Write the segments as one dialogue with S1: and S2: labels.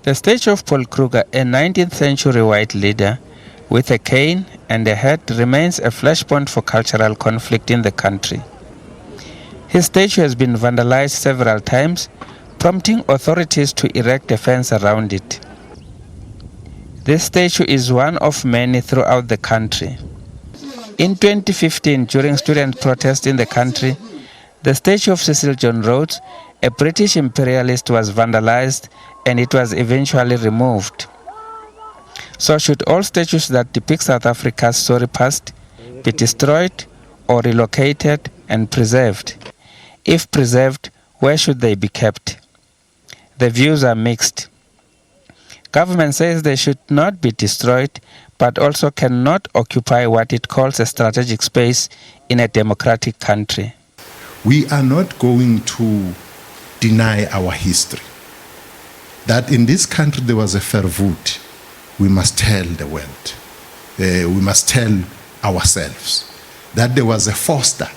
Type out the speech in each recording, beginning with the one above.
S1: The statue of Paul Kruger, a 19th century white leader with a cane and a hat, remains a flashpoint for cultural conflict in the country. His statue has been vandalized several times, prompting authorities to erect a fence around it. This statue is one of many throughout the country. In 2015, during student protests in the country, the statue of Cecil John Rhodes, a British imperialist, was vandalized and it was eventually removed. So should all statues that depict South Africa's sorry past be destroyed or relocated and preserved? If preserved, where should they be kept? The views are mixed. Government says they should not be destroyed, but also cannot occupy what it calls a strategic space in a democratic country.
S2: We are not going to deny our history. That in this country there was a fair vote. We must tell the world. We must tell ourselves that there was a foster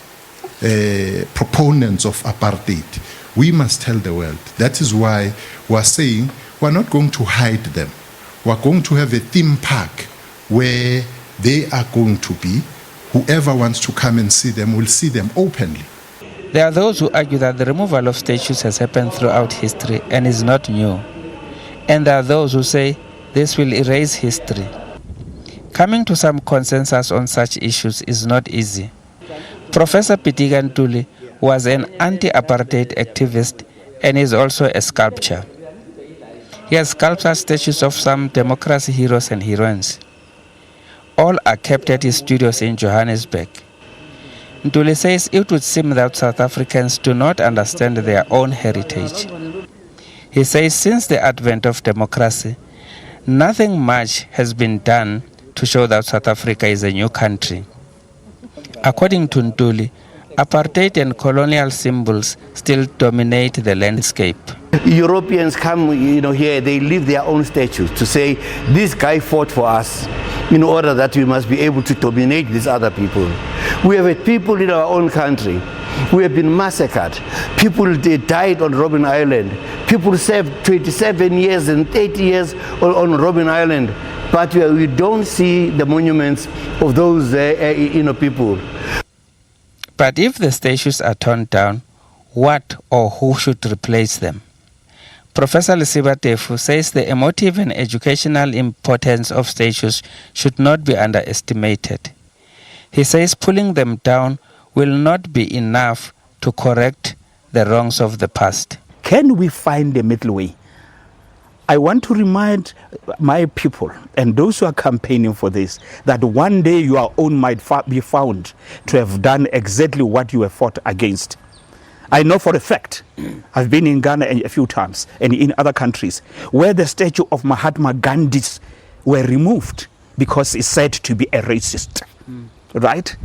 S2: proponents of apartheid. We must tell the world. That is why we're saying we're not going to hide them. We're going to have a theme park where they are going to be. Whoever wants to come and see them will see them openly.
S1: There are those who argue that the removal of statues has happened throughout history and is not new. And there are those who say this will erase history. Coming to some consensus on such issues is not easy. Professor Pitiga Ntuli was an anti-apartheid activist and is also a sculptor. He has sculpted statues of some democracy heroes and heroines. All are kept at his studios in Johannesburg. Ntuli says it would seem that South Africans do not understand their own heritage. He says since the advent of democracy, nothing much has been done to show that South Africa is a new country. According to Ntuli, apartheid and colonial symbols still dominate the landscape.
S3: Europeans come, here, they leave their own statues to say, this guy fought for us in order that we must be able to dominate these other people. We have had people in our own country who have been massacred. People died on Robben Island. People served 27 years and 30 years on Robben Island. But we don't see the monuments of those people.
S1: But if the statues are torn down, what or who should replace them? Professor Lisiba Tefu says the emotive and educational importance of statues should not be underestimated. He says pulling them down will not be enough to correct the wrongs of the past.
S4: Can we find a middle way? I want to remind my people and those who are campaigning for this that one day your own might be found to have done exactly what you have fought against. I know for a fact, I've been in Ghana a few times and in other countries where the statue of Mahatma Gandhi were removed because it's said to be a racist, right?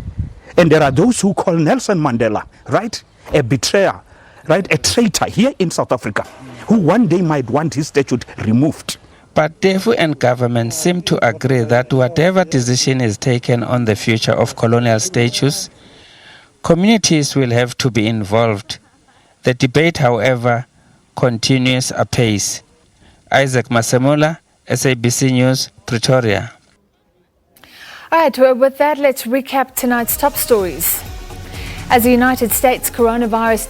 S4: And there are those who call Nelson Mandela, right, a betrayer, right, a traitor here in South Africa, who one day might want his statue removed.
S1: But Tefu and government seem to agree that whatever decision is taken on the future of colonial statues, communities will have to be involved. The debate, however, continues apace. Isaac Masemula, SABC News, Pretoria.
S5: All right, well, with that, let's recap tonight's top stories. As the United States coronavirus